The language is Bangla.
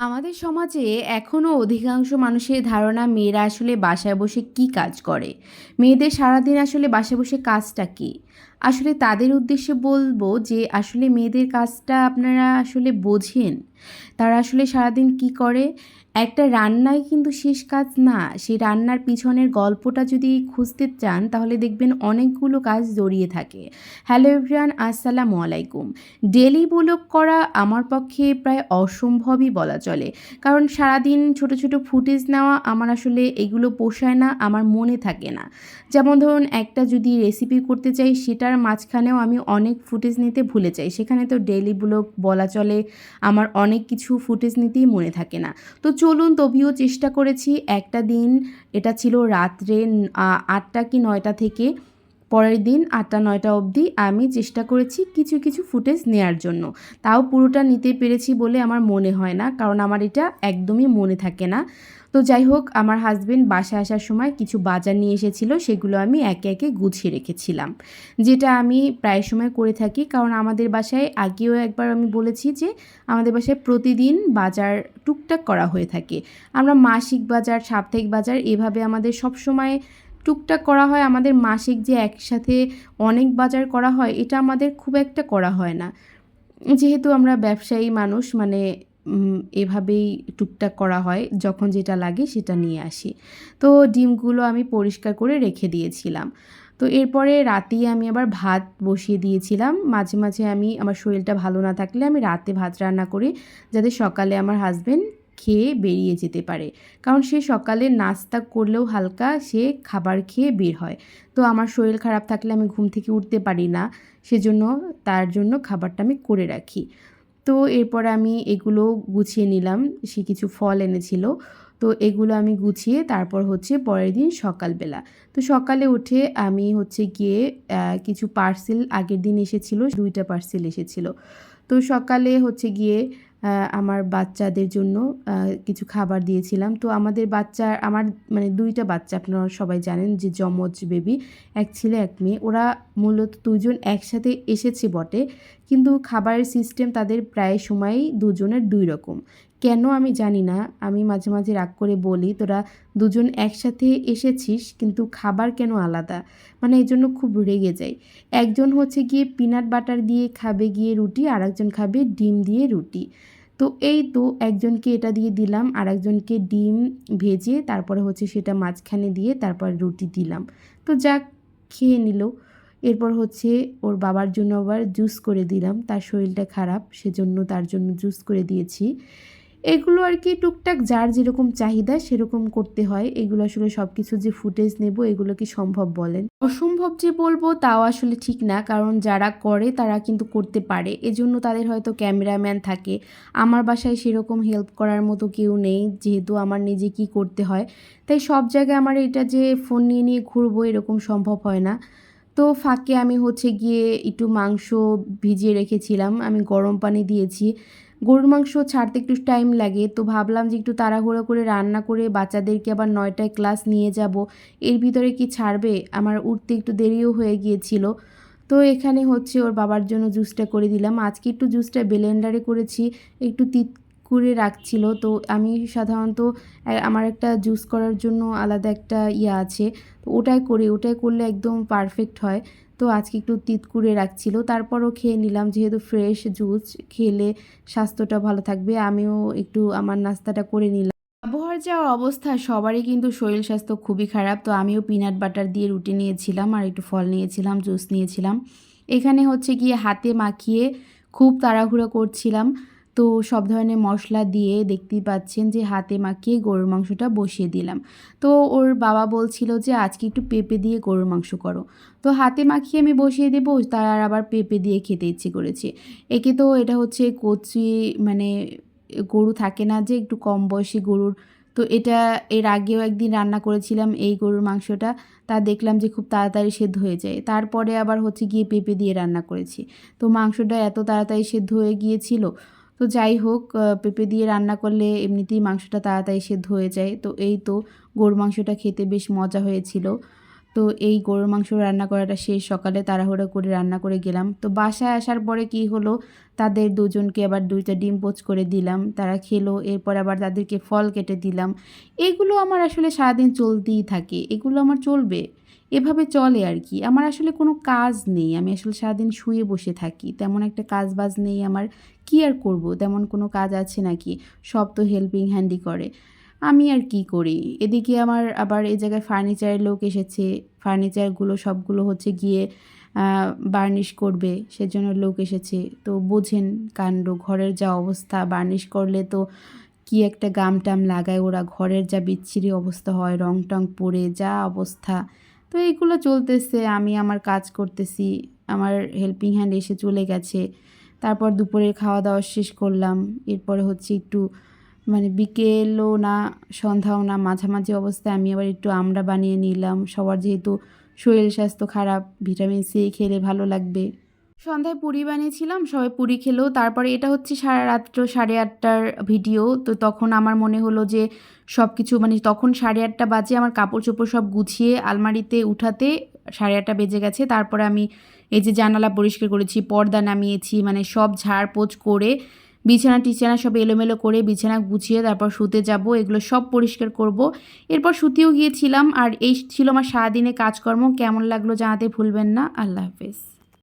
আমাদের সমাজে এখনও অধিকাংশ মানুষের ধারণা মেয়েরা আসলে বাসায় বসে কি কাজ করে। মেয়েদের সারাদিন আসলে বাসায় বসে কাজটা কি? আসলে তাদের উদ্দেশ্যে বলবো যে আসলে মেয়েদের কাজটা আপনারা আসলে বোঝেন। তারা আসলে সারাদিন কি করে? একটা রান্নাই কিন্তু শেষ কাজ না। সেই রান্নার পিছনের গল্পটা যদি খুঁজতে চান তাহলে দেখবেন অনেকগুলো কাজ জড়িয়ে থাকে। হ্যালো এভরিওয়ান, আসসালামু আলাইকুম। ডেইলি ব্লগ করা আমার পক্ষে প্রায় অসম্ভবই বলা চলে। কারণ সারাদিন ছোট ছোট ফুটেজ নেওয়া আমার আসলে এগুলো পোষায় না, আমার মনে থাকে না। যেমন ধরুন একটা যদি রেসিপি করতে চাই সেটার মাঝখানেও আমি অনেক ফুটেজ নিতে ভুলে যাই। সেখানে তো ডেইলি ব্লগ বলা চলে, আমার অনেক কিছু ফুটেজ নিতেই মনে থাকে না। তো চলুন তবেও চেষ্টা করেছি একটা দিন, এটা ছিল রাত্রে ৮টা কি ৯টা থেকে পরের দিন ৮টা ৯টা অবধি আমি চেষ্টা করেছি কিছু কিছু ফুটেজ নেয়ার জন্য। তাও পুরোটা নিতে পেরেছি বলে আমার মনে হয় না, কারণ আমার এটা একদমই মনে থাকে না। তো যাই হোক, আমার হাসব্যান্ড বাসায় আসার সময় কিছু বাজার নিয়ে এসেছিল, সেগুলো আমি একে একে গুছিয়ে রেখেছিলাম, যেটা আমি প্রায় সময় করে থাকি। কারণ আমাদের বাসায় আগেও একবার আমি বলেছি যে আমাদের বাসায় প্রতিদিন বাজার টুকটাক করা হয়ে থাকে। আমরা মাসিক বাজার, সাপ্তাহিক বাজার এভাবে আমাদের সব সময় টুকটাক করা হয়। আমাদের মাসিক যে একসাথে অনেক বাজার করা হয় এটা আমাদের খুব একটা করা হয় না, যেহেতু আমরা ব্যবসায়ী মানুষ। মানে এভাবেই টুকটাক করা হয়, যখন যেটা লাগে সেটা নিয়ে আসি। তো ডিমগুলো আমি পরিষ্কার করে রেখে দিয়েছিলাম। তো এরপরে রাতেই আমি আবার ভাত বসিয়ে দিয়েছিলাম। মাঝে মাঝে আমি আমার শরীরটা ভালো না থাকলে আমি রাতে ভাত রান্না করি, যাতে সকালে আমার হাসব্যান্ড খেয়ে বেরিয়ে যেতে পারে। কারণ সে সকালে নাস্তা করলেও হালকা সে খাবার খেয়ে বের হয়। তো আমার শরীর খারাপ থাকলে আমি ঘুম থেকে উঠতে পারি না, সেজন্য তার জন্য খাবারটা আমি করে রাখি। তো এরপর আমি এগুলো গুছিয়ে নিলাম। সে কিছু ফল এনেছিল, তো এগুলো আমি গুছিয়ে তারপর হচ্ছে পরের দিন সকালবেলা, তো সকালে উঠে আমি হচ্ছে গিয়ে কিছু পার্সেল আগের দিন এসেছিল, 2টা পার্সেল এসেছিল। তো সকালে হচ্ছে গিয়ে আমার বাচ্চাদের জন্য কিছু খাবার দিয়েছিলাম। তো আমাদের বাচ্চা, আমার মানে 2টা বাচ্চা, আপনারা সবাই জানেন যে যমজ বেবি, এক ছেলে এক মেয়ে। ওরা মূলত 2জন একসাথে এসেছে বটে, কিন্তু খাবারের সিস্টেম তাদের প্রায় সময়ই 2জনের 2 রকম। কেন আমি জানি না। আমি মাঝে মাঝে রাগ করে বলি, তোরা 2জন একসাথে এসেছিস কিন্তু খাবার কেন আলাদা? মানে এই জন্য খুব রেগে যাই। একজন হচ্ছে গিয়ে পিনাট বাটার দিয়ে খাবে গিয়ে রুটি, আর একজন খাবে ডিম দিয়ে রুটি। তো এই তো একজনকে এটা দিয়ে দিলাম, আর একজনকে ডিম ভেজে তারপরে হচ্ছে সেটা মাঝখানে দিয়ে তারপর রুটি দিলাম। তো যাক, খেয়ে নিল। এরপর হচ্ছে ওর বাবার জন্য আবার জুস করে দিলাম, তার শরীরটা খারাপ সেজন্য তার জন্য জুস করে দিয়েছি। এগুলো আর কি টুকটাক যার যেরকম চাহিদা সেরকম করতে হয়। এগুলো আসলে সব কিছু যে ফুটেজ নেব এগুলো কি সম্ভব বলেন? অসম্ভব যে বলবো তাও আসলে ঠিক না, কারণ যারা করে তারা কিন্তু করতে পারে, এজন্য তাদের হয়তো ক্যামেরাম্যান থাকে। আমার বাসায় সেরকম হেল্প করার মতো কেউ নেই, যেহেতু আমার নিজে কি করতে হয়। তাই সব জায়গায় আমার এটা যে ফোন নিয়ে নিয়ে ঘুরবো এরকম সম্ভব হয় না। তো ফাঁকে আমি হচ্ছে গিয়ে একটু মাংস ভিজিয়ে রেখেছিলাম, আমি গরম পানি দিয়েছি। গরুর মাংস ছাড়তে একটু টাইম লাগে, তো ভাবলাম যে একটু তাড়াহুড়ো করে রান্না করে বাচ্চাদেরকে আবার 9টায় ক্লাস নিয়ে যাব, এর ভিতরে কি ছাড়বে? আমার উঠতে একটু দেরিও হয়ে গিয়েছিল। তো এখানে হচ্ছে ওর বাবার জন্য জুসটা করে দিলাম। আজকে একটু জুসটা ব্লেন্ডারে করেছি, একটু তিত করে রাখছিল। তো আমি সাধারণত আমার একটা জুস করার জন্য আলাদা একটা আছে, তো ওটাই করলে একদম পারফেক্ট হয়। তো আজকে একটু তিত করে রাখছিল, তারপরও খেয়ে নিলাম, যেহেতু ফ্রেশ জুস খেলে স্বাস্থ্যটা ভালো থাকবে। আমিও একটু আমার নাস্তাটা করে নিলাম। আবহাওয়ার যা অবস্থা সবারই কিন্তু শরীর স্বাস্থ্য খুবই খারাপ। তো আমিও পিনাট বাটার দিয়ে রুটি নিয়েছিলাম, আর একটু ফল নিয়েছিলাম, জুস নিয়েছিলাম। এখানে হচ্ছে গিয়ে হাতে মাখিয়ে খুব তাড়াহুড়ো করছিলাম। তো সব ধরনের মশলা দিয়ে দেখতেই পাচ্ছেন যে হাতে মাখিয়ে গরুর মাংসটা বসিয়ে দিলাম। তো ওর বাবা বলছিল যে আজকে একটু পেঁপে দিয়ে গরুর মাংস করো। তো হাতে মাখিয়ে আমি বসিয়ে দেবো, তার আবার পেঁপে দিয়ে খেতে ইচ্ছে করেছে। একে তো এটা হচ্ছে কচি, মানে গরু থাকে না যে একটু কম বয়সী গরুর। তো এটা এর আগেও একদিন রান্না করেছিলাম এই গরুর মাংসটা, তা দেখলাম যে খুব তাড়াতাড়ি সেদ্ধ হয়ে যায়। তারপরে আবার হচ্ছে গিয়ে পেঁপে দিয়ে রান্না করেছি, তো মাংসটা এত তাড়াতাড়ি সেদ্ধ হয়ে গিয়েছিল। তো যাই হোক, পেঁপে দিয়ে রান্না করলে এমনিতেই মাংসটা তাড়াতাড়ি সেদ্ধ হয়ে যায়। তো এই তো গরুর মাংসটা খেতে বেশ মজা হয়েছিল। তো এই গরুর মাংস রান্না করাটা শেষ, সকালে তাড়াহুড়ো করে রান্না করে গেলাম। তো বাসায় আসার পরে কি হলো, তাদের দুজনকে আবার 2টা ডিম পোচ করে দিলাম, তারা খেলো। এরপর আবার তাদেরকে ফল কেটে দিলাম। এগুলো আমার আসলে সারাদিন চলতেই থাকে, এগুলো আমার চলবে, এভাবে চলে আর কি। আমার আসলে কোনো কাজ নেই, আমি আসলে সারাদিন শুয়ে বসে থাকি, তেমন একটা কাজ বাজ নেই আমার। কী আর করব, তেমন কোনো কাজ আছে নাকি? সব তো হেল্পিং হ্যান্ডই করে, আমি আর কি করি। এদিকে আমার আবার এই জায়গায় ফার্নিচারের লোক এসেছে, ফার্নিচারগুলো সবগুলো হচ্ছে গিয়ে বার্নিশ করবে, সেজন্য লোক এসেছে। তো বোঝেন কাণ্ড, ঘরের যা অবস্থা, বার্নিশ করলে তো কি একটা গাম টাম লাগায় ওরা, ঘরের যা বিচ্ছিরি অবস্থা হয়, রং টং পড়ে যা অবস্থা। তো এইগুলো চলতেছে, আমি আমার কাজ করতেছি, আমার হেল্পিং হ্যান্ড এসে চলে গেছে। তারপর দুপুরের খাওয়া দাওয়া শেষ করলাম। এরপরে হচ্ছে একটু মানে বিকেলও না সন্ধ্যাও না, মাঝামাঝি অবস্থায় আমি আবার একটু আমড়া বানিয়ে নিলাম। সবার যেহেতু শরীর স্বাস্থ্য খারাপ, ভিটামিন সি খেলে ভালো লাগবে। সন্ধ্যায় পুরি বানিয়েছিলাম, সবাই পুরি খেলো। তারপরে এটা হচ্ছে রাত্র 8:30টার ভিডিও। তো তখন আমার মনে হলো যে সব কিছু মানে তখন 8:30 বাজে, আমার কাপড় চোপড় সব গুছিয়ে আলমারিতে উঠাতে 8:30 বেজে গেছে। তারপরে আমি এই যে জানালা পরিষ্কার করেছি, পর্দা নামিয়েছি, মানে সব ঝাড়পোছ করে বিছানা টিছানা সব এলোমেলো করে বিছানা গুছিয়ে তারপর শুতে যাব, এগুলো সব পরিষ্কার করব। এরপর শুতেও গিয়েছিলাম। আর এই ছিল আমার সারাদিনের কাজকর্ম। কেমন লাগলো জানাতে ভুলবেন না। আল্লাহ হাফেজ।